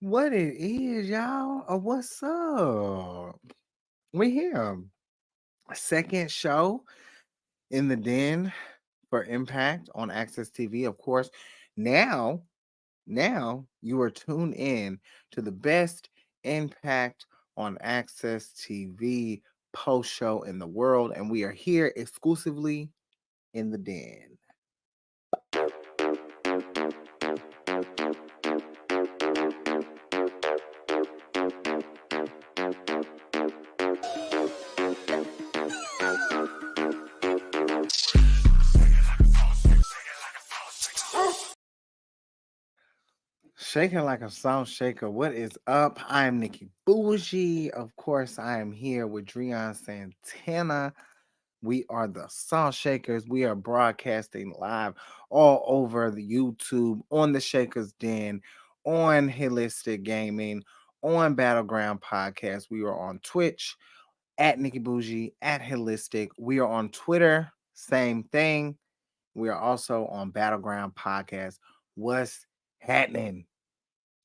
What it is, y'all? What's up? We here. Second show in the den for Impact on Access TV. Of course, now, now you are tuned in to the best Impact on Access TV post show in the world, and we are here exclusively in the den. Shaking like a salt shaker. What is up? I am Nikki Bougie. Of course, I am here with Dreon Santana. We are the Salt Shakers. We are broadcasting live all over the YouTube, on the Shakers Den, on Holistic Gaming, on Battleground Podcast. We are on Twitch at Nikki Bougie, at Holistic. We are on Twitter, same thing. We are also on Battleground Podcast. What's happening?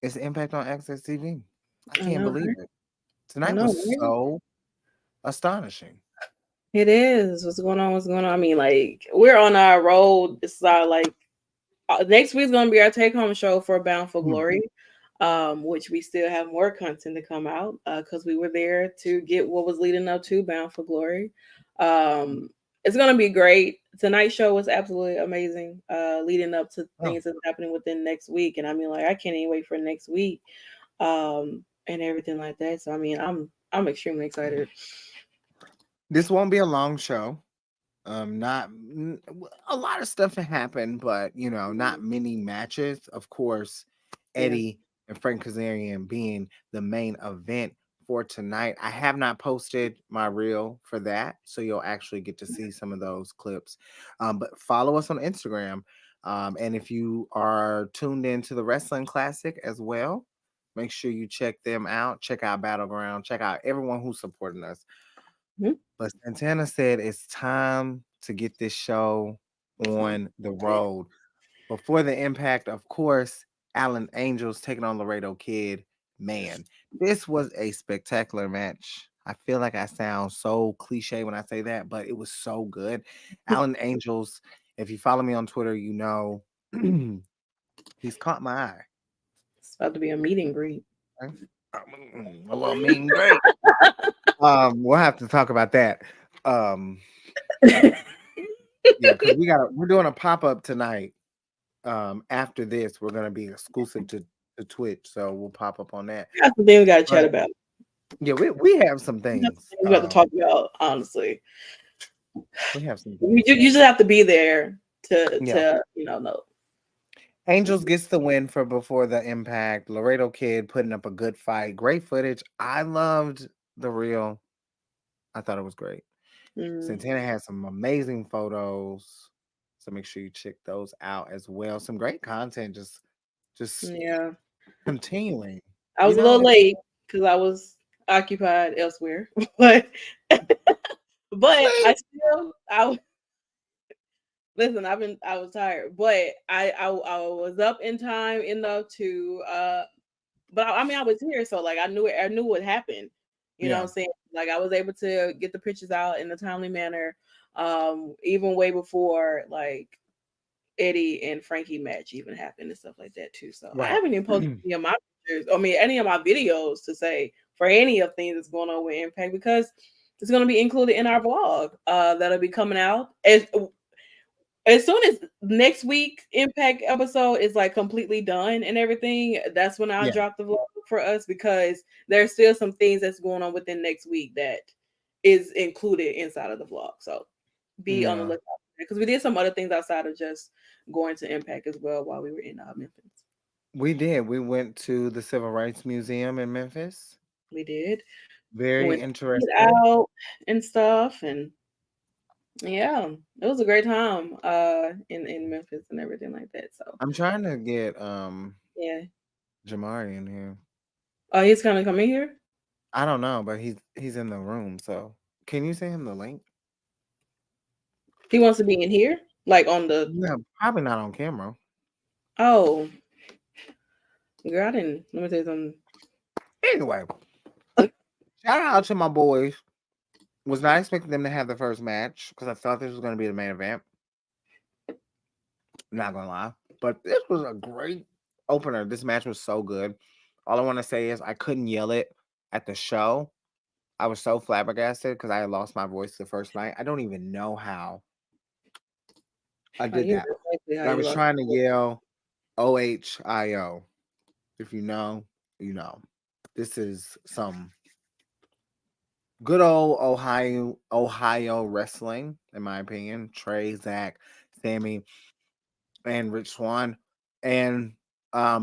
It's Impact on Access TV. I I can't know, believe right? it. I Tonight know, was right? so astonishing. It is. What's going on? What's going on? I mean, like, we're on our road. This is our next week's gonna be our take home show for Bound for Hmm. Glory. Which we still have more content to come out because we were there to get what was leading up to Bound for Glory. It's gonna be great. Tonight's show was absolutely amazing. Leading up to Oh, things that's happening within next week, and I mean, like, I can't even wait for next week, and everything like that. So I mean, I'm extremely excited. this won't be a long show. Not a lot of stuff happened, but not many matches. Of course, Yeah. Eddie and Frank Kazarian being the main event for tonight. I have not posted my reel for that, so you'll actually get to see some of those clips. But follow us on Instagram, and if you are tuned in to the Wrestling Classic as well, make sure you check them out. Check out Battleground. Check out everyone who's supporting us. Mhm. But Santana said it's time to get this show I'm on the excited. road. Before the impact, of course, Allen Angels taking on Laredo Kid. Man, this was a spectacular match. I feel like I sound so cliche when I say that, but it was so good. Allen Angels, if you follow me on Twitter, you know he's caught my eye. It's about to be a meet and greet. Right? A little mean great. We'll have to talk about that. Um, yeah, because we're doing a pop-up tonight. After this, we're gonna be exclusive to Twitch, so we'll pop up on that. We got some things we got to chat But about. yeah, we have some We got things. some things we got to talk about. Honestly, We have some you, things. you just have to be there to Yeah. know. Angels gets the win for before the impact. Laredo Kid putting up a good fight. Great footage. I loved the reel. I thought it was great. Mm, Santana had some amazing photos. So make sure you check those out as well. Some great content just yeah, continuing. I was a little It's late because I was occupied elsewhere, but I still listen. I was tired, but I was up in time enough to but I mean, I was here, so like I knew what happened. You know what yeah. I'm saying? Like I was able to get the pictures out in a timely manner, even way before like Eddie and Frankie match even happened and stuff like that too. So I Right. haven't even posted any of my pictures, I mean any of my videos to say for any of things that's going on with Impact because it's gonna be included in our vlog that'll be coming out as soon as next week impact episode is like completely done and everything, that's when I'll Yeah. drop the vlog for us because there's still some things that's going on within next week that is included inside of the vlog. So be on the Yeah. lookout because we did some other things outside of just going to impact as well while we were in Memphis. We did. We went to the Civil Rights Museum in Memphis. We did. We Very went to eat interesting. out and stuff, and yeah, it was a great time in Memphis and everything like that. So I'm trying to get yeah. Jamari in here. Oh, he's gonna come in here. I don't know, but he's in the room. So can you send him the link? He wants to be in here, like on the. Yeah, probably not on camera. Oh, Girl, I didn't. Let me tell you something. Anyway, shout out to my boys. Was not expecting them to have the first match because I thought this was going to be the main event. Not gonna lie, but this was a great opener. This match was so good. All I want to say is I couldn't yell it at the show. I was so flabbergasted because I had lost my voice the first night. I don't even know how I did Here's that. exactly how But I you was lost trying to your yell OHIO. If you know, you know. This is some good old Ohio wrestling, in my opinion. Trey, Zach, Sammy, and Rich Swan. And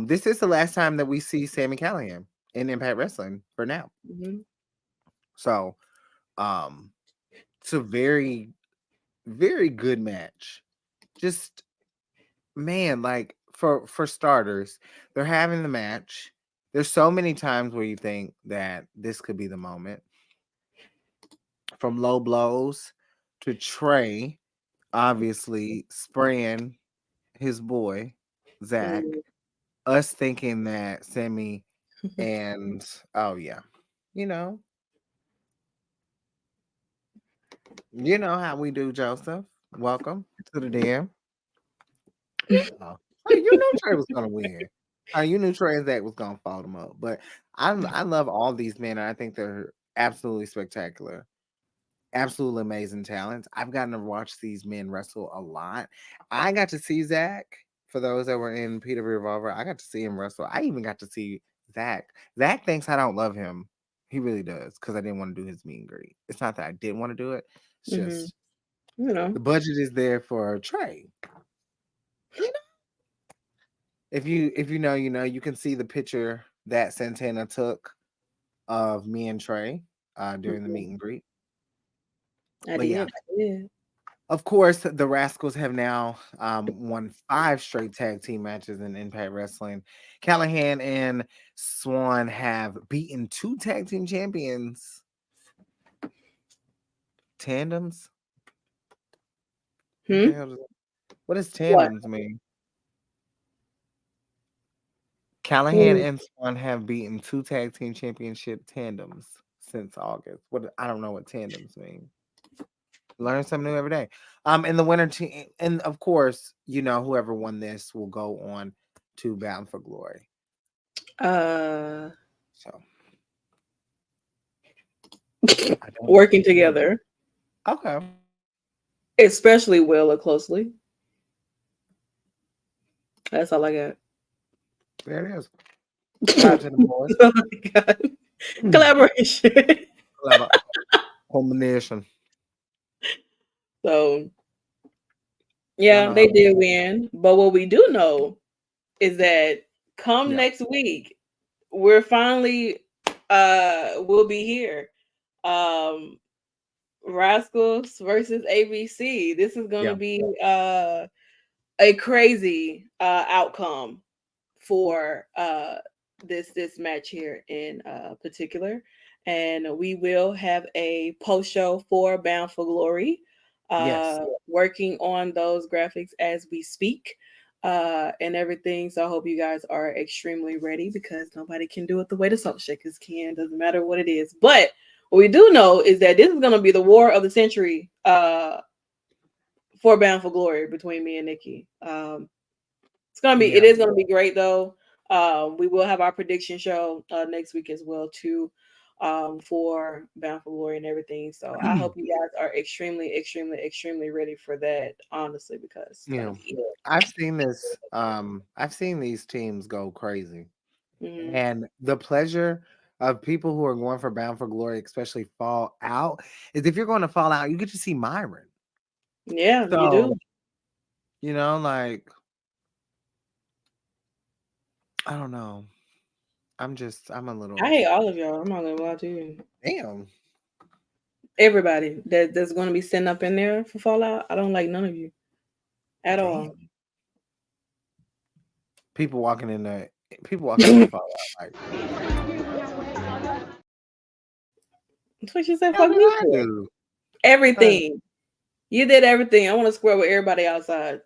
this is the last time that we see Sammy Callahan in Impact Wrestling for now. voice. So um it's a very, very good match. Just man, like for starters, they're having the match. There's so many times where you think that this could be the moment. From low blows to Trey, obviously spraying his boy, Zach. Mhm. Us thinking that Sammy and oh yeah, you know, you know how we do, Joseph. Welcome to the DM. Yeah. Hey, you knew Trey was gonna win. You knew Trey and Zach was gonna follow them up. But I love all these men, and I think they're absolutely spectacular. Absolutely amazing talents. I've gotten to watch these men wrestle a lot. I got to see Zach. For those that were in Peter Revolver, I got to see him wrestle. I even got to see Zach. Zach thinks I don't love him. He really does because I didn't want to do his meet and greet. It's not that I didn't want to do it. It's Mhm. just You know. the budget is there for Trey. You know, if you know, you know, you can see the picture that Santana took of me and Trey during the Mhm. meet and greet. I But yeah, did. I did. of course, the Rascals have now won 5 straight tag team matches in Impact Wrestling. Callahan and Swan have beaten 2 tag team champions. Tandems? What the Hmm? hell what does What? tandems mean? Callahan Mm. and Swan have beaten 2 tag team championship tandems since August. What I don't know what tandems mean. Learn something new every day. In the winter team, and of course, you know, whoever won this will go on to Bound for Glory. Uh, So I don't. Working together, Okay. especially Will or closely. That's all I got. There it is. Shout out to the boys. Oh my God. Collaboration. Clever combination. So Y'all yeah, know how they we did do. win. But what we do know is that come Yeah. next week, we're finally we'll be here. Um Rascals versus ABC. This is gonna Yeah. be a crazy outcome for this match here in particular. And we will have a post show for Bound for Glory, Yes. working on those graphics as we speak, and everything. So I hope you guys are extremely ready because nobody can do it the way the Salt Shakers can. Doesn't matter what it is. But what we do know is that this is going to be the war of the century for Bound for Glory between me and Nikki. It Yeah. is gonna be great though. We will have our prediction show next week as well too, for Bound for Glory and everything. So I hope you guys are extremely, extremely, extremely ready for that. Honestly, because it's Yeah. gonna be I've seen this. I've seen these teams go crazy. it. And the pleasure of people who are going for Bound for Glory, especially Fall Out, is if you're going to Fall Out, you get to see Myron. Yeah, you do. So, you know, like, I don't know. I'm a I little hate all of y'all. I'm not gonna lie to you. damn. Everybody that's gonna be sitting up in there for Fallout, I don't like none of you at all. Damn. People walking in the people walking in the Fall Out like, That's what she said. hell Fuck did me I for do? Like, everything. You did everything. I want to square with everybody outside.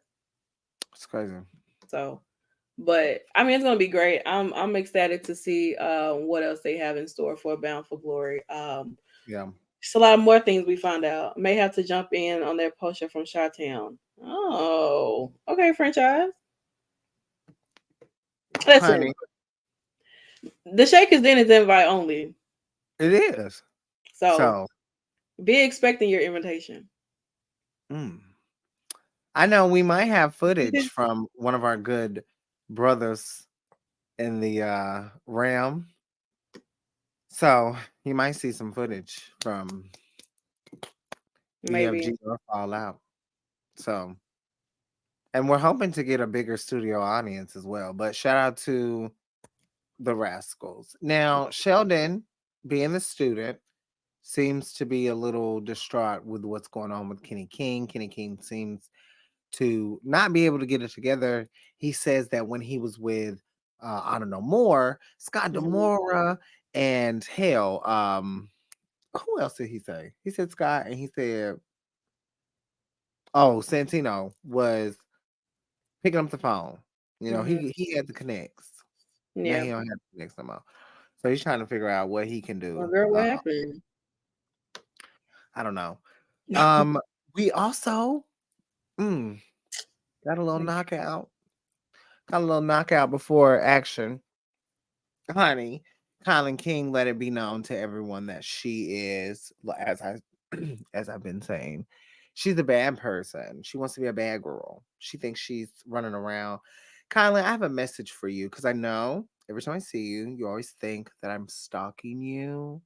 it's crazy. So, But I mean, it's gonna be great. I'm ecstatic to see what else they have in store for Bound for Glory. Yeah. Just a lot of more things we found out. May have to jump in on their poster from Chi-Town. Oh, okay, franchise. Listen, Honey, the Shakers Den is invite only, it is. so So, be expecting your invitation. mm, I know we might have footage from one of our good brothers in the Ram. So you might see some footage from Maybe EFG or Fallout. So, and we're hoping to get a bigger studio audience as well. But shout out to the Rascals. Now, Sheldon, being the student, seems to be a little distraught with what's going on with Kenny King. Kenny King seems to not be able to get it together. He says that when he was with I don't know more, Scott Mhm. Demora and hell, who else did he say? He said Scott and he said, oh, Santino was picking up the phone. You know, Mhm. he had the connects. Now Yeah. he don't have the connects no more. So he's trying to figure out what he can Well, do. girl, what happened? I don't know. Um, we also mm, got a little knockout. Got a little knockout before action. Honey, Colin King let it be known to everyone that she is, as I as I've been saying, she's a bad person. She wants to be a bad girl. She thinks she's running around. Kylan, I have a message for you because I know every time I see you, you always think that I'm stalking you.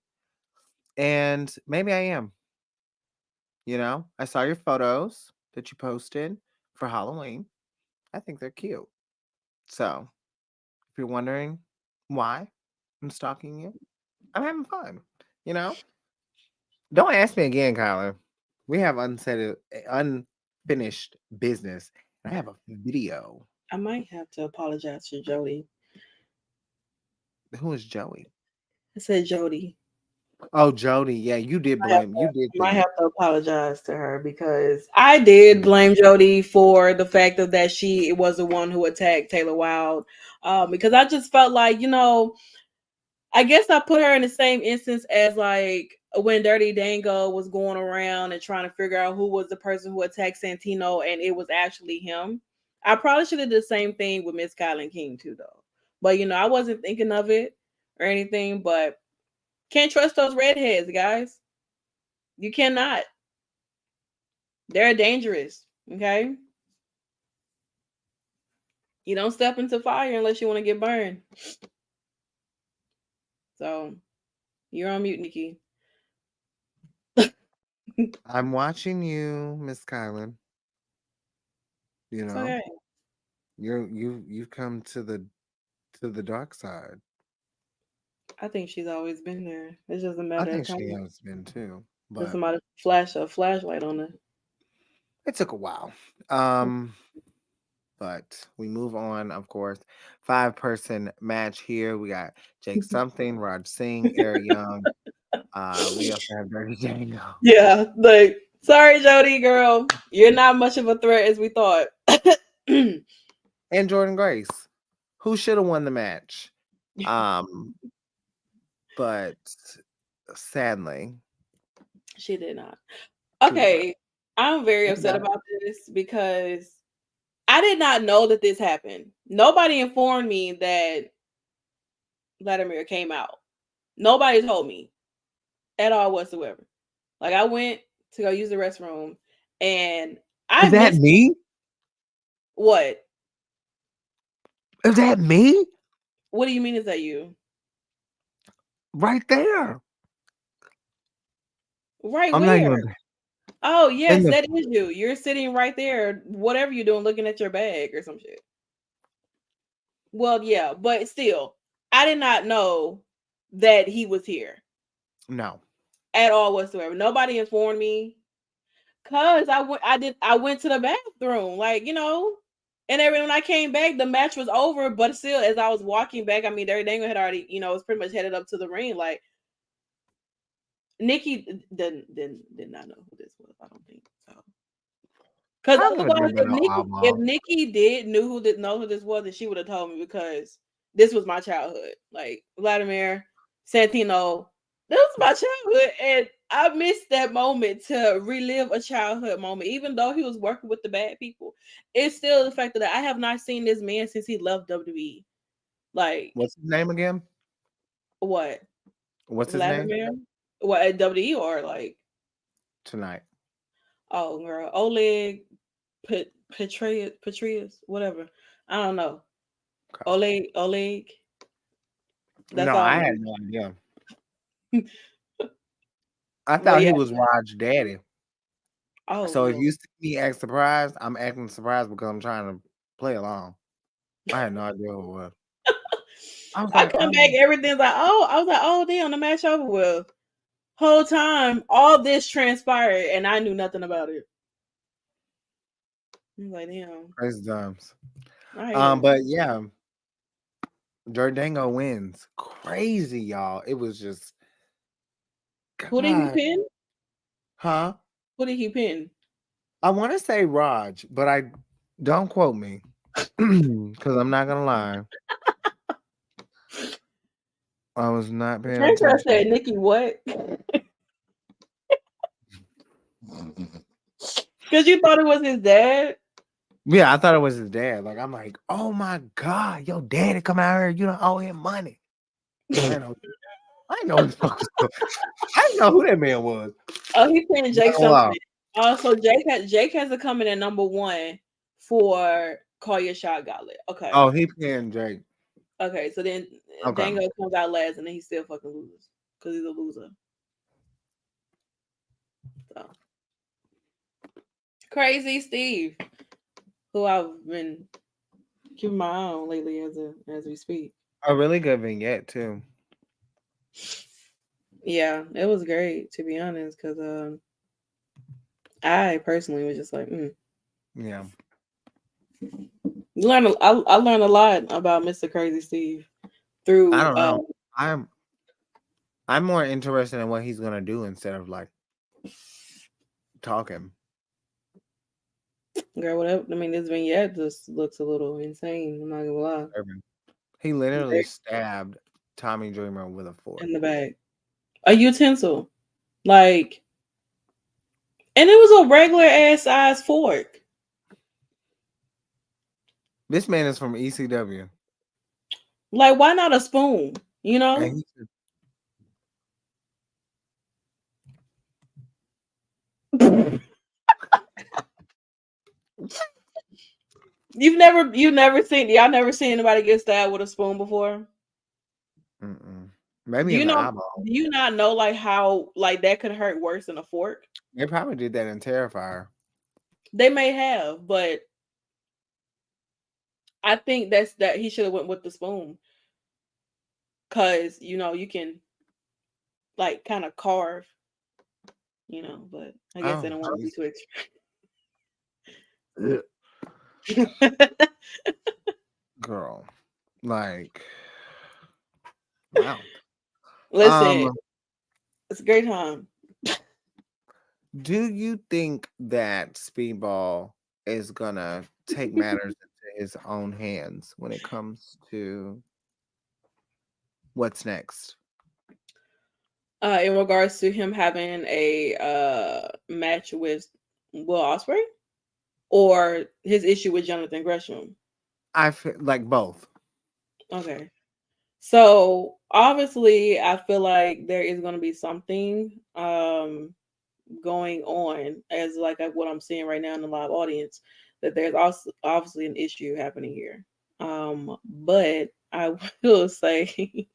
And maybe I am. You know, I saw your photos that you posted for Halloween. I think they're cute. So if you're wondering why I'm stalking you, I'm having fun. You know, don't ask me again, Kyler. We have unfinished business. I have a video. I might have to apologize to Jody. Who is Joey? I said Jody. Oh, Jody. Yeah, you did I have blame. You did to, might think. have to apologize to her because I did blame Jody for the fact of that she was the one who attacked Taylor Wilde. Because I just felt like, I guess I put her in the same instance as like when Dirty Dango was going around and trying to figure out who was the person who attacked Santino, and it was actually him. I probably should have did the same thing with Miss Kylan King too, though. But I wasn't thinking of it or anything. But can't trust those redheads, guys. You cannot. They're dangerous. Okay, you don't step into fire unless you want to get burned. So you're on mute, Nikki. It's I'm watching you, Miss Kylan. You know, okay. you've come to the dark side. I think she's always been there. It's just a I matter of think she time. has been too, Just but somebody flash a flashlight on her. it took a while. Um, but we move on, of course. 5-person match here. We got Jake Something, Raj Singh, Eric Young. We also have Dirty Django Yeah, like sorry, Jody girl, you're not much of a threat as we thought. and Jordan Grace, who should have won the match. Um, but sadly, She did not. she did not. Okay, I'm very Think upset about it. about this because I did not know that this happened. Nobody informed me that Vladimir came out. Nobody told me at all whatsoever. Like I went to go use the restroom and I Is that missed me? what? Is that me? What do you mean is that you? Right there. Right I'm not where? even Oh in yes, the. that is you. You're sitting right there, whatever you're doing, looking at your bag or some shit. Well, yeah, but still, I did not know that he was here No. at all whatsoever. Nobody informed me. Cause I went to the bathroom, like, and then when I came back, the match was over. But still, as I was walking back, I mean, Dirty Dangle had already, was pretty much headed up to the ring. Like Nikki did not know who this was. I don't think so. Because I would have otherwise, been no if outlaw. Nikki did know who this was, then she would have told me because this was my childhood. Like Vladimir Santino, this was my childhood, and I missed that moment to relive a childhood moment. Even though he was working with the bad people, it's still the fact that I have not seen this man since he left WWE. Like What's his name again? what? What's his name? Vladimir? What at WWE or like? Tonight. Oh, girl, Oleg Petrius, whatever. I don't know. Okay. Oleg. That's No, all I I had know. no idea. I But thought yeah. he was Raj daddy. Oh So if Lord. you see me act surprised, I'm acting surprised because I'm trying to play along. I had no idea who it was. I was I like, come back, everything's like, oh, I was like, oh damn, the match over with. Whole time, all this transpired and I knew nothing about it. I was like, damn. crazy times. I hate it. But yeah, Jordango wins. Crazy, y'all. It was just Who did he God. pin? Huh? Who did he pin? I want to say Raj, but I don't quote me. Because I'm not gonna lie. I was not paying Transfer attention. said Nikki what? Because you thought it was his dad. Yeah, I thought it was his dad. Like, I'm like, oh my God, your daddy come out here, you don't owe him money. I know. I know who the fuck was- I didn't know who that man was. Oh, he's paying Not Jake gonna lie. something. So Jake has to come in at number 1 for Call Your Shot Gauntlet. Okay. Oh, he paying Jake. Okay, so then Okay. Dango comes out last and then he still fucking loses. Because he's a loser. So Crazy Steve, who I've been keeping my eye on lately as we speak. A really good vignette too. Yeah, it was great to be honest, because I personally was just like, Yeah. I learned a lot about Mr. Crazy Steve through I don't know. I'm more interested in what he's gonna do instead of like talking. girl, whatever. I mean, this vignette just looks a little insane. I'm not gonna lie. He literally stabbed Tommy Dreamer with a fork. In the bag, a utensil, like, and it was a regular ass size fork. This man is from ECW. Like, why not a spoon? You know? And You've never seen y'all never seen anybody get stabbed with a spoon before? Maybe Do in you the know? eyeball. Do you not know like how like that could hurt worse than a fork? They probably did that in Terrifier. They may have, but I think that he should have went with the spoon, cause you know you can like kind of carve, you know. But I guess they don't want to be too extreme. Girl, like, wow. Listen, it's a great time. Do you think that Speedball is gonna take matters into his own hands when it comes to what's next? In regards to him having a match with Will Ospreay, or his issue with Jonathan Gresham? I feel like both. Okay. So obviously I feel like there is going to be something going on as like what I'm seeing right now in the live audience, that there's also obviously an issue happening here. But I will say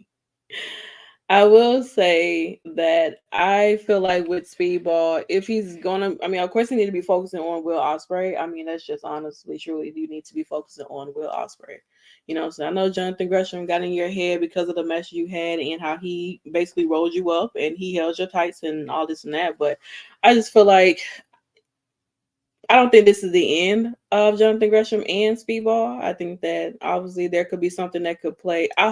I will say that I feel like with Speedball, if he's gonna, I mean, of course, he need to be focusing on Will Ospreay. I mean, that's just honestly, truly, you need to be focusing on Will Ospreay. You know, so I know Jonathan Gresham got in your head because of the message you had and how he basically rolled you up and he held your tights and all this and that. But I just feel like I don't think this is the end of Jonathan Gresham and Speedball. I think that obviously there could be something that could play. I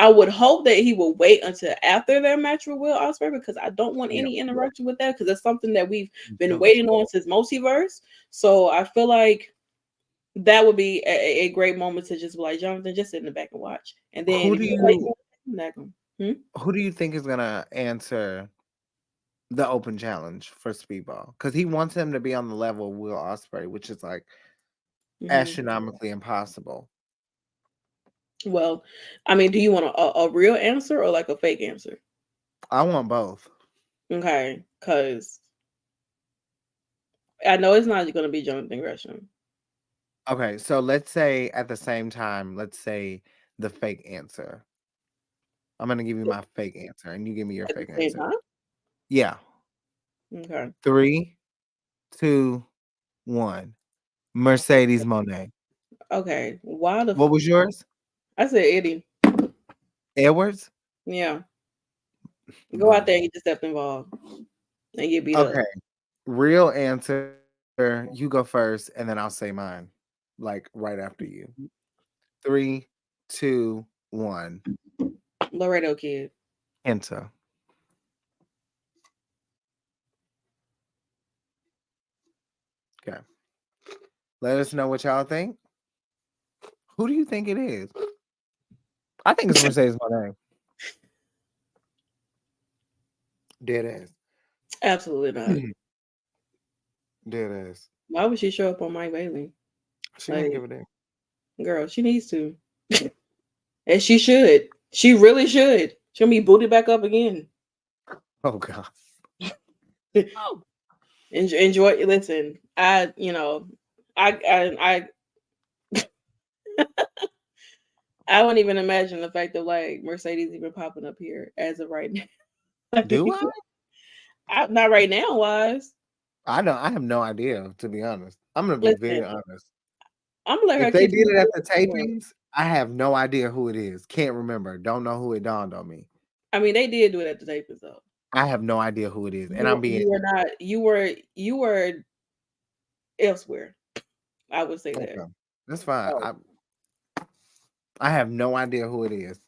would hope that he will wait until after their match with Will Ospreay, because I don't want Yeah. any interruption with that, because that's something that we've been Too. waiting on since Multiverse. So I feel like that would be a great moment to just be like, Jonathan, just sit in the back and watch. And then Who if do you like, you back him. who do you think is gonna answer the open challenge for Speedball? Because he wants him to be on the level of Will Ospreay, which is like astronomically impossible. Well, I mean, do you want a real answer or like a fake answer? I want both. Okay, because I know it's not going to be Jonathan Gresham. Okay, so let's say at the same time, let's say the fake answer. I'm gonna give you my fake answer, and you give me your At the fake same answer. time? Yeah. Okay. 3, 2, 1. Mercedes Monet. Okay. Why the What was yours? I said Eddie. Edwards? Yeah. Go out there Boom. and get the step involved and get beat up. Okay. Real answer. You go first, and then I'll say mine. Like right after you. 3, 2, 1. Laredo Kid. Enter. Okay. Let us know what y'all think. Who do you think it is? I think it's Mercedes Monet. Dead ass. Absolutely not. Dead ass. Why would she show up on Mike Bailey? She Like, wouldn't give a damn. girl, she needs to. And she should. She really should. She'll be booted back up again. Oh god. Oh. Enjoy. Listen, I I wouldn't even imagine the fact of like Mercedes even popping up here as of right now. Do Not right now, wise. I know. I have no idea, to be honest. I'm gonna be very Listen, honest. I'm gonna let her If they keep. did it at the tapings, I have no idea who it is. Can't remember. Don't know who it dawned on me. I mean, they did do it at the tapings though. I have no idea who it is. And I'm being You were not. You were elsewhere. I would say that. okay. That's fine. Oh. I have no idea who it is.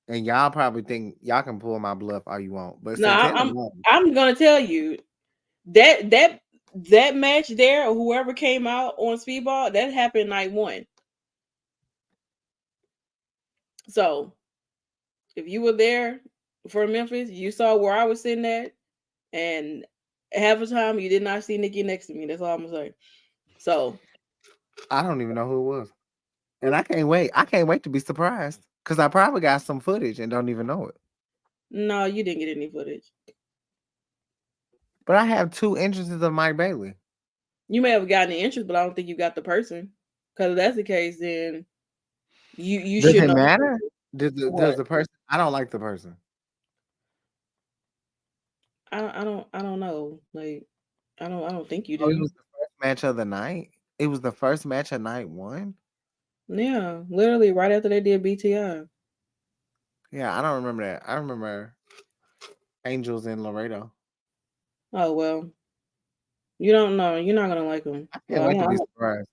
And y'all probably think y'all can pull my bluff all you want. But No, Santana won. I'm gonna tell you that match there, or whoever came out on Speedball, that happened night one. So if you were there for Memphis, you saw where I was sitting at, and half the time you did not see Nikki next to me. That's all I'm gonna say. So I don't even know who it was. And I can't wait. I can't wait to be surprised. Because I probably got some footage and don't even know it. no, you didn't get any footage. But I have 2 entrances of Mike Bailey. You may have gotten the interest, but I don't think you got the person. Because if that's the case, then you Does should it know. matter? Does What? the person? I don't like the person. I don't know. Like I don't think you Oh, it do. was the first match of the night. It was the first match of night 1. Yeah, literally right after they did BTI. Yeah, I don't remember that. I remember Angels in Laredo. Oh well, you don't know. You're not gonna like them. I can't wait to be surprised.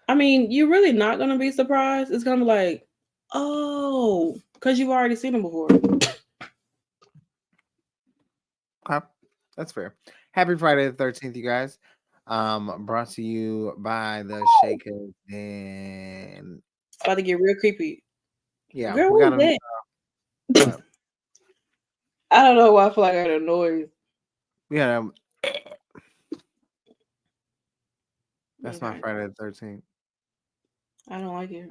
I mean, you're really not gonna be surprised. It's gonna be like, oh, because you've already seen them before. Okay, that's fair. Happy Friday the 13th, you guys. Brought to you by the Shakers and It's about to get real creepy. yeah, Girl, we got what them. is that? I don't know why I feel like I heard a noise. We got them. That's my Okay. Friday the 13th. I don't like it.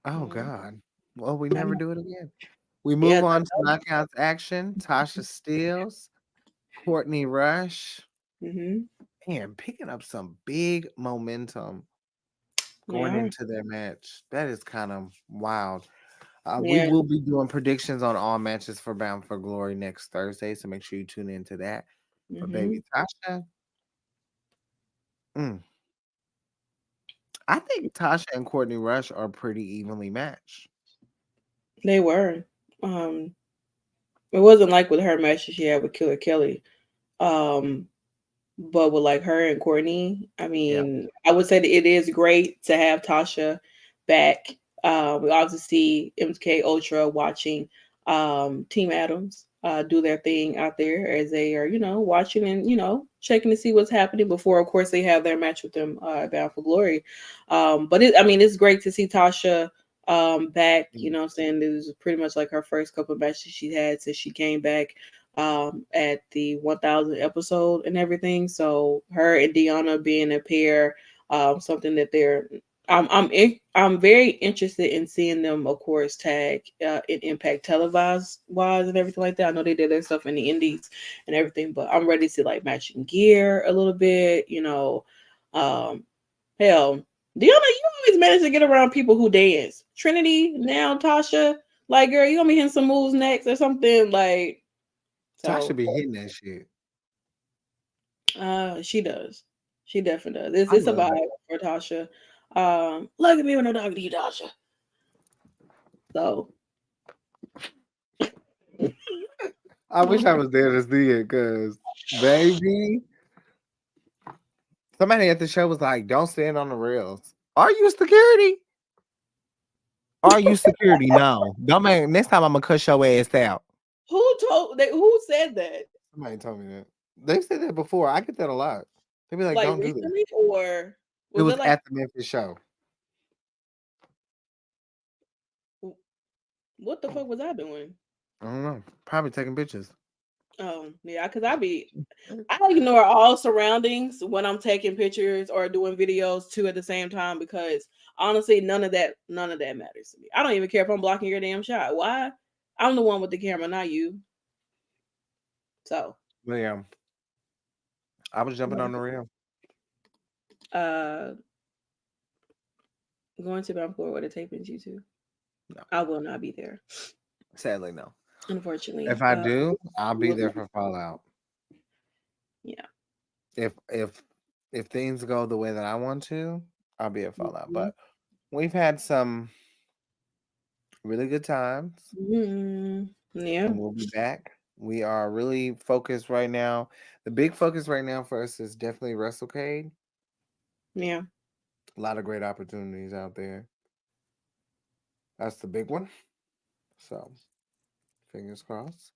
Oh Mm. God. Well, we I never know. do it again. We Yeah, move on to knockouts action. Tasha Steeles, Courtney Rush. mm-hmm. Man, picking up some big momentum going Yeah, into their match. That is kind of wild. We yeah. will be doing predictions on all matches for Bound for Glory next Thursday, so make sure you tune into that. But Mm-hmm. baby Tasha, I think Tasha and Courtney Rush are pretty evenly matched. They were. It wasn't like with her match that she had with Killer Kelly. Um, but with like her and Courtney, I Yeah. mean, I would say that it is great to have Tasha back. We obviously see MK Ultra watching Team Adams do their thing out there as they are, watching and checking to see what's happening before, of course, they have their match with them Bound for Glory. But I mean, it's great to see Tasha back. You Mm. know, what I'm saying this was pretty much like her first couple of matches she had since she came back at the 1000 episode and everything. So her and Deanna being a pair, something that they're I'm very interested in seeing them, of course, tag in Impact televised wise and everything like that. I know they did their stuff in the Indies and everything, but I'm ready to see like matching gear a little bit. Um, hell, Deanna, you always manage to get around people who dance. Trinity now, Tasha, like girl, you gonna be hitting some moves next or something like. Tasha So be hitting that shit. she does. She definitely does. It's I it's a love vibe for Tasha. Look at me with no dog to you, Tasha. So I wish I was there to see it, cause baby, somebody at the show was like, "Don't stand on the rails." Are you security? Are you security? No. Don't make next time I'm gonna cuss your ass out. who said that? Somebody told me that. They've said that before. I get that a lot. They be like, Like "Don't do that." recently or It was was it like at the Memphis show. what the fuck was I doing? I don't know. Probably taking pictures. Yeah, because I ignore all surroundings when I'm taking pictures or doing videos too at the same time because honestly none of that matters to me. I don't even care if I'm blocking your damn shot. Why? I'm the one with the camera, not you. So But yeah, I was jumping on the rail. uh going to Bound Forward with a taping you too. No, I will not be there, sadly, no. If unfortunately. I do, I'll be Will there not. for Fallout. Yeah. If things go the way that I want to, I'll be at Fallout. Mhm. But we've had some really good times, Yeah. and we'll be back. We are really focused right now. The big focus right now for us is definitely WrestleCade. Yeah. A lot of great opportunities out there. That's the big one. So fingers crossed.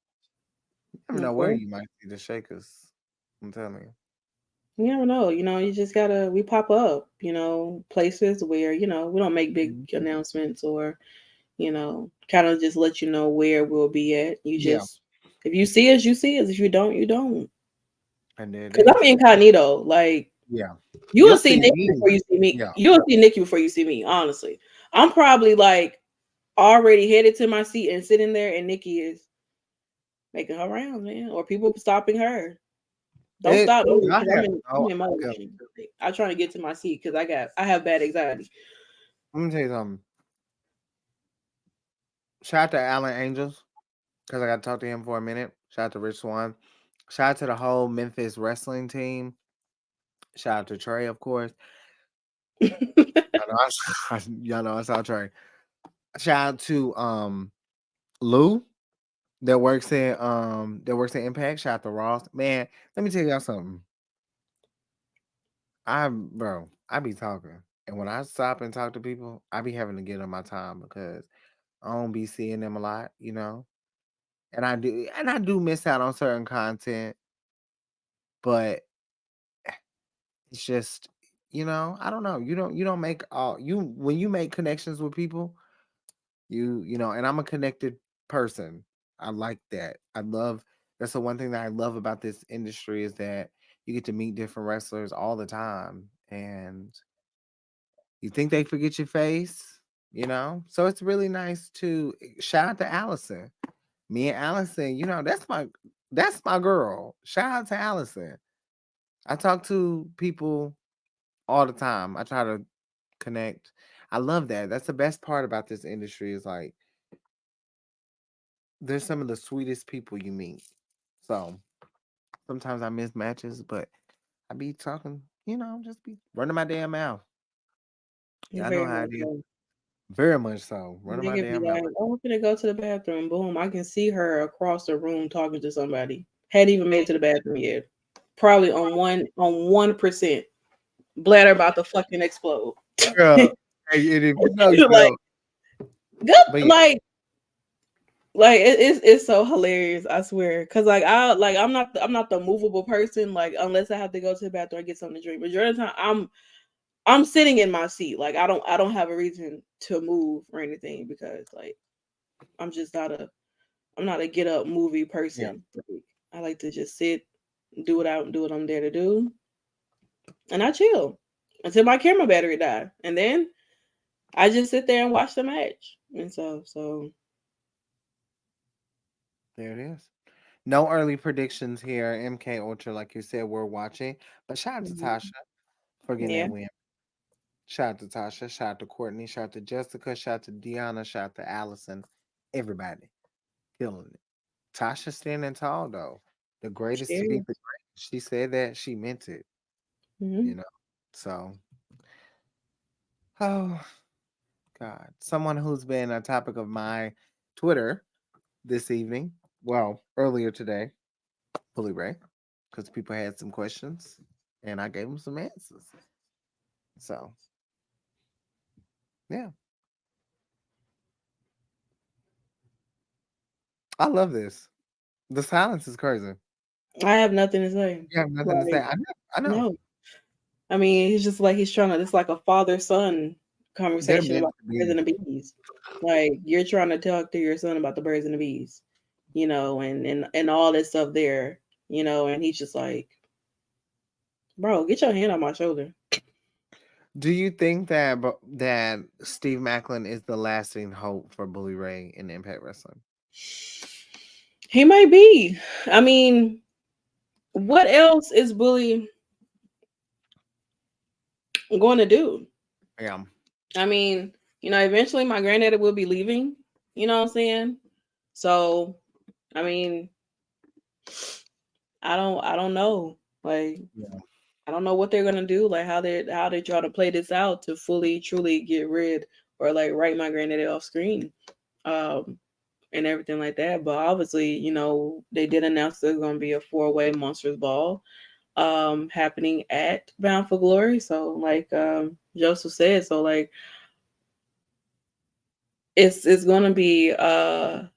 You never Of know where course. you might see the Shakers. I'm telling you. You never know. You just gotta we pop up, places where, we don't make big Mhm. announcements or, kind of just let you know where we'll be at. You Yeah, just if you see us, you see us. If you don't, you don't. and there it Cause I'm is. incognito. Like Yeah, you will you'll see see Nikki me. before you see me. Yeah, You will see Nikki before you see me, honestly. I'm probably like already headed to my seat and sitting there and Nikki is making her rounds, man. Or people stopping her. Don't it. stop me I because I'm have. in Oh, I'm in I go. motion. I'm trying to get to my seat because I have bad anxiety. Let me tell you something. Shout out to Allen Angels because I got to talk to him for a minute. Shout out to Rich Swan. Shout out to the whole Memphis wrestling team. Shout out to Trey, of course. Y'all know I saw Trey. Shout out to Lou that works in Impact. Shout out to Ross. Man, let me tell y'all something. I be talking. And when I stop and talk to people, I be having to get on my time because I don't be seeing them a lot. And I do miss out on certain content, but it's just, I don't know. You don't make all you when you make connections with people, and I'm a connected person. I like that. That's the one thing that I love about this industry is that you get to meet different wrestlers all the time and you think they forget your face. So it's really nice to shout out to Allison. Me and Allison, that's my girl. Shout out to Allison. I talk to people all the time. I try to connect. I love that. That's the best part about this industry is like there's some of the sweetest people you meet. So sometimes I miss matches, but I be talking, just be running my damn mouth. Yeah, I know Very how much it is. so. Very much so. Running They my could be damn mouth. like, "Oh, I'm gonna go to the bathroom." Boom, I can see her across the room talking to somebody. Hadn't even made it to the bathroom yet. probably on 1%. Bladder about to fucking explode. Girl, hey, and if you know, you Like know. good, But yeah, like it's so hilarious. I swear, because I'm not the movable person. Like unless I have to go to the bathroom or get something to drink. Majority of the time, I'm sitting in my seat. Like I don't have a reason to move or anything because like I'm just I'm not a get up movie yeah. person. Like, I like to just sit, do what I'm there to do, and I chill until my camera battery die, and then I just sit there and watch the match. And so There it is. No early predictions here. MK Ultra, like you said, we're watching. But shout out to mhm. Tasha for getting Yeah, that win. Shout out to Tasha. Shout out to Courtney. Shout out to Jessica. Shout out to Deanna. Shout out to Allison. Everybody killing it. Tasha standing tall though. The greatest to be cheers. the great. She said that she meant it, Hmm. you know. So, oh God. Someone who's been a topic of my Twitter this evening. Well, earlier today, Bully Ray, because people had some questions and I gave them some answers. So, yeah, I love this. The silence is crazy. I have nothing to say. You have nothing to say. Like I know. I know. no, I mean he's just like he's trying to. It's like a father son They're conversation meant about to the birds be. and the bees. Like you're trying to talk to your son about the birds and the bees, and all this stuff there, and he's just like, bro, get your hand on my shoulder. Do you think that that Steve Macklin is the lasting hope for Bully Ray in Impact Wrestling? He might be. I mean, what else is Bully going to do? Yeah. I mean, eventually my granddaddy will be leaving. You know what I'm saying? So, I mean, I don't know. Like, Yeah. I don't know what they're gonna do. Like, how they try to play this out to fully, truly get rid or like write my granddaddy off screen, um, and everything like that. But obviously, they did announce there's gonna be a 4-way Monsters Ball, happening at Bound for Glory. So, like, Joseph said, so like it's gonna be Mhm.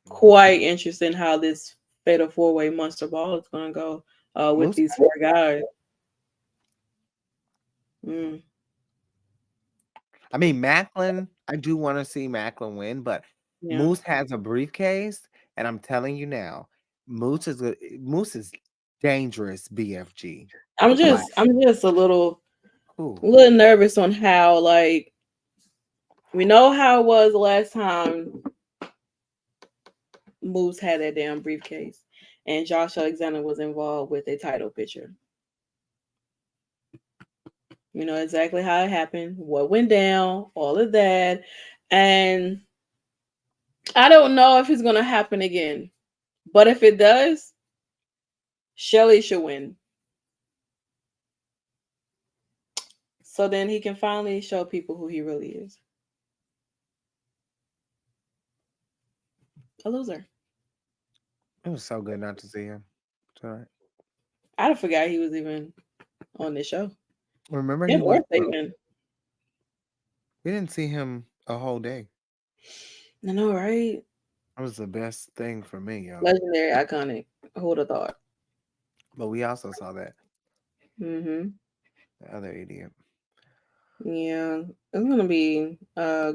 quite interesting how this fatal 4-way monster ball is gonna go with Moose. these 4 guys. Mm, I mean, Macklin. I do want to see Macklin win, but yeah, Moose has a briefcase, and I'm telling you now, Moose is dangerous. BFG. Like, I'm just ooh, a little nervous on how like we know how it was the last time Moose had that damn briefcase, and Josh Alexander was involved with a title picture. You know exactly how it happened, what went down, all of that, and I don't know if it's gonna happen again. But if it does, Shelly should win. So then he can finally show people who he really is. A loser. it was so good not to see him tonight. I forgot he was even on this show. Remember, he Him was. or Saban. We didn't see him a whole day. I know, right? That was the best thing for me, yo. Legendary, iconic. Who would have thought? But we also saw that Mm-hmm. the other idiot. Yeah, it's gonna be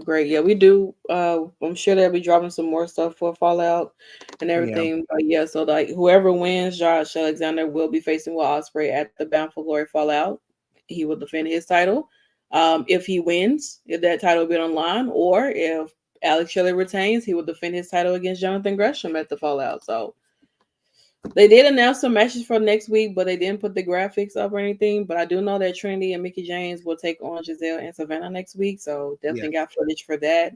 great. Yeah, we do. I'm sure they'll be dropping some more stuff for Fallout and Yeah, everything. But yeah, so like whoever wins, Josh Alexander will be facing Will Ospreay at the Bound for Glory Fallout. He will defend his title. If he wins, if that title will be online, or if Alex Shelley retains, he will defend his title against Jonathan Gresham at the Fallout. So they did announce some matches for next week, but they didn't put the graphics up or anything. But I do know that Trinity and Mickey James will take on Giselle and Savannah next week, so yeah. definitely got footage for that.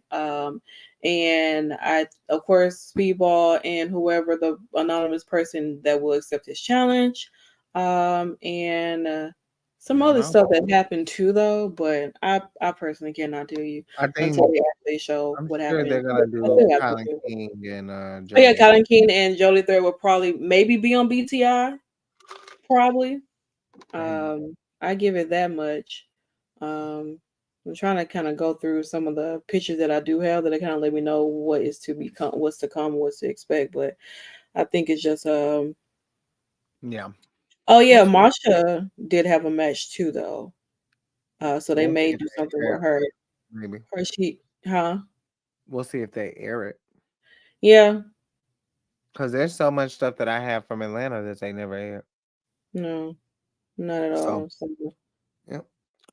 And I, of course, Speedball and whoever the anonymous person that will accept his challenge, and I some don't other know. stuff that happened too, though. But I personally cannot tell you I until think they actually show I'm what sure happened. they're gonna I do still have to Kylan do. King and Oh yeah, Jody. Colin Keane and Jolie Thread will probably maybe be on BTI. probably. Mm. I give it that much. Um, I'm trying to kind of go through some of the pictures that I do have that kind of let me know what is to become, what's to come, what's to expect. But I think it's just Yeah. oh yeah, Okay. Marsha did have a match too though. So they We'll see may if do something they air with it, her. maybe. Or she, huh? We'll see if they air it. Yeah, Because there's so much stuff that I have from Atlanta that they never aired. no, not at So, all. So, yep.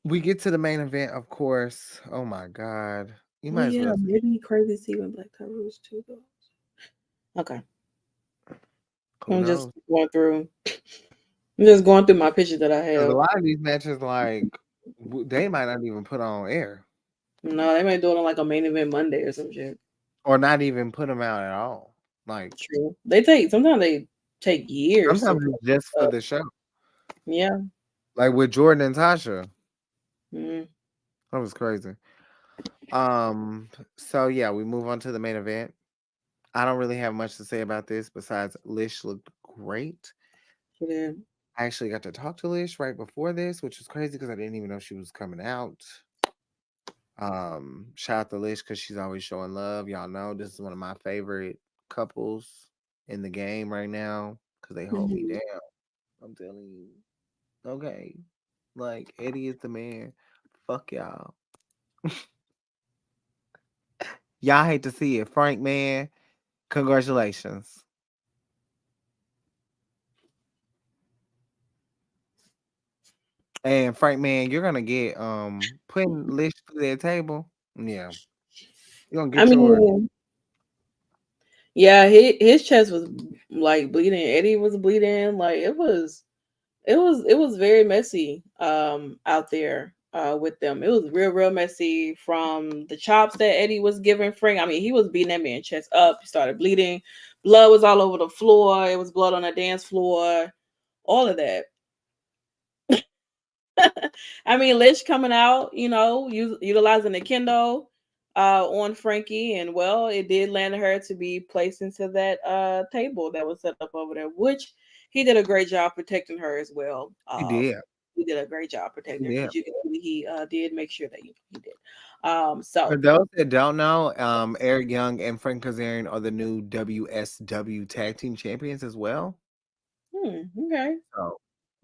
We get to the main event, of course. Oh my God. You oh might as yeah, well. maybe Crazy Steven Black Taurus too though. Okay, Who I'm just knows? going through. I'm just going through my pictures that I Because a have. lot of these matches, like, they might not even put on air No, they might do it on like a main event Monday or some shit. or not even put them out at all. Like, True. Sometimes they take years to sometimes put it's just for up. the show. Yeah. Like with Jordan and Tasha. Mm, That was crazy. So yeah, we move on to the main event. I don't really have much to say about this besides Lish looked great. yeah. I actually got to talk to Lish right before this, which was crazy because I didn't even know she was coming out. Shout out to Lish because she's always showing love. Y'all know this is one of my favorite couples in the game right now because they hold me Mhm. down. I'm telling you. Okay. Like Eddie is the man. Fuck y'all. Y'all hate to see it. Frank, man, congratulations. And Frank, man, you're gonna get putting Lish to their table. Yeah, you're gonna I get yours. mean, yeah, his chest was like bleeding. Eddie was bleeding. Like it was very messy out there with them. It was real messy from the chops that Eddie was giving Frank. I mean, he was beating that man's chest up. He started bleeding. Blood was all over the floor. It was blood on the dance floor. All of that. I mean, Lish coming out, utilizing the kendo on Frankie, and well, it did land her to be placed into that table that was set up over there, which he did a great job protecting her as well. He did. He did a great job He protecting her did. because you can see he did make sure that he did. For So those that don't know, Eric Young and Frank Kazarian are the new WSW Tag Team Champions as well. okay. So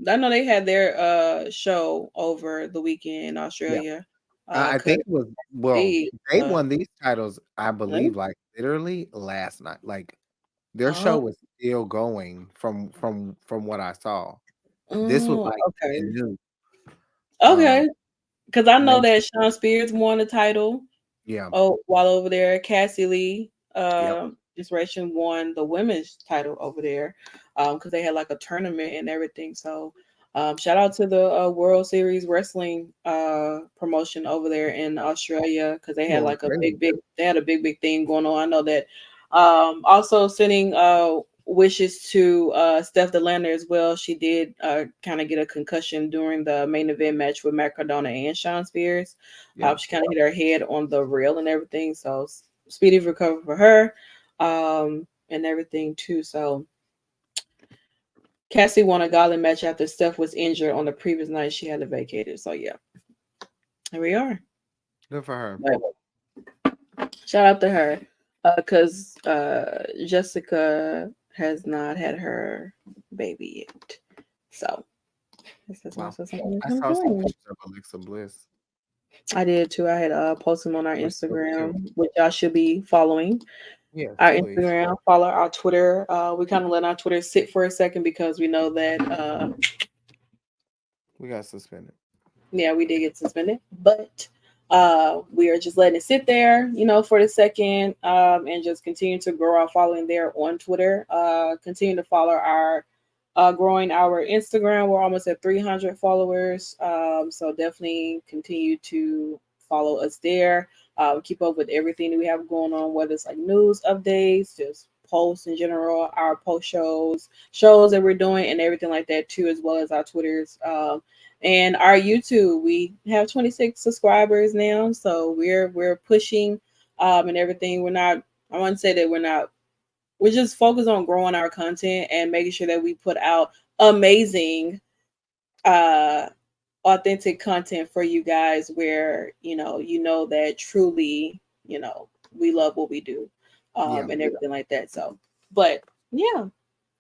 I know they had their show over the weekend in yeah, Australia. I Cause think it was they they won these titles, I let believe, like literally last night. Like their show oh, was still going from what I saw. This was oh like okay. new. Um, Okay. Because I and know they that Sean Spears won the title. yeah, Oh, while over there, Cassie Lee, yep, Inspiration won the women's title over there, because they had like a tournament and everything. So, shout out to the World Series Wrestling promotion over there in Australia because they had going like crazy. they had a big thing going on. I know that. Also sending wishes to Steph DeLander as well. She did kind of get a concussion during the main event match with Matt Cardona and Sean Spears. Yeah, She kind of hit her head on the rail and everything. So speedy recovery for her, and everything too. So Cassie won a gauntlet match after Steph was injured on the previous night. She had to vacate it. So yeah, here we are. good for her. But shout out to her, because Jessica has not had her baby yet. So this is Wow, also something I I'm saw some doing. pictures of Alexa Bliss. I did too. I had posted them on our They're so cute. Instagram, which y'all should be following. Yes, Our please. Instagram, follow our Twitter. We kind of let our Twitter sit for a second because we know that, We got suspended. yeah, we did get suspended, but we are just letting it sit there, for the second, and just continue to grow our following there on Twitter. Continue to follow our growing our Instagram. We're almost at 300 followers, so definitely continue to follow us there. Keep up with everything that we have going on, whether it's like news updates, just posts in general, our post shows that we're doing, and everything like that too, as well as our Twitters. And our YouTube, we have 26 subscribers now, so we're pushing, and everything. We're not. I want to say that we're not. We're just focused on growing our content and making sure that we put out amazing uh authentic content for you guys where that truly we love what we do Yeah. and everything like that. So but yeah,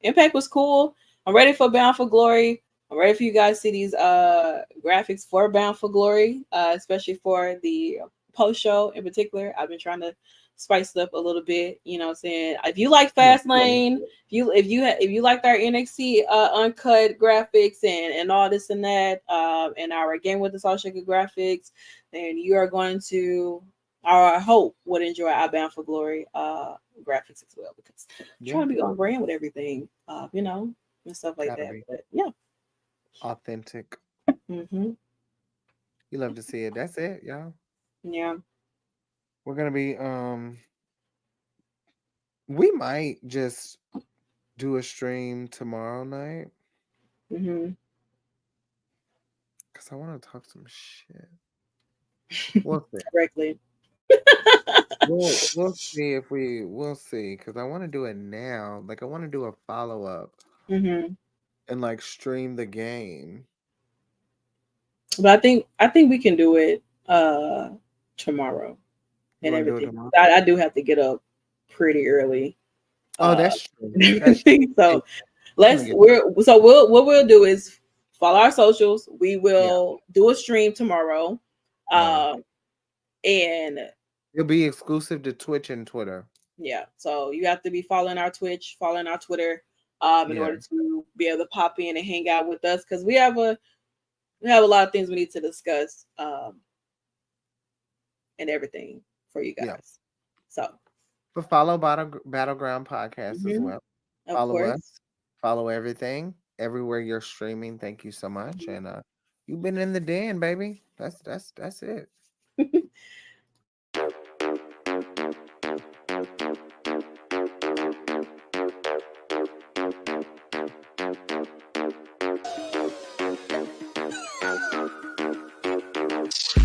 Impact was cool. I'm ready for Bound for Glory. I'm ready for you guys to see these graphics for Bound for Glory, especially for the post show in particular. I've been trying to spice it up a little bit. You know what I'm saying? If you like Yeah. Fastlane, if you liked our NXT uncut graphics and all this and that, and our Game with the Salt Shaker graphics, then you are going to, or I hope, would enjoy our Bound for Glory graphics as well, because I'm Yeah. trying to be on brand with everything, and stuff like Gotta that. be But yeah. authentic. Hmm. You love to see it. That's it, y'all. Yeah. We're gonna be we might just do a stream tomorrow night Hmm. because I want to talk some shit. We'll see. Correctly. We'll see if we'll see because I want to do it now. Like I want to do a follow up Hmm. and like stream the game. But I think we can do it tomorrow You and want to do it everything. tomorrow? I do have to get up pretty early. Oh, Uh, that's true. and That's everything. true. So I'm gonna let's get we're so we'll what we'll do is follow our socials. We yeah. will do a stream tomorrow. Word. Um and It'll be exclusive to Twitch and Twitter. yeah, so you have to be following our Twitch, following our Twitter, in Yeah. order to be able to pop in and hang out with us, because we have a lot of things we need to discuss, and everything for you Yeah. guys. So, But follow Battleground Podcast as mhm, well. of Follow course. us. Follow everything. Everywhere you're streaming. Thank you so much. And you've been in the den, baby. That's it.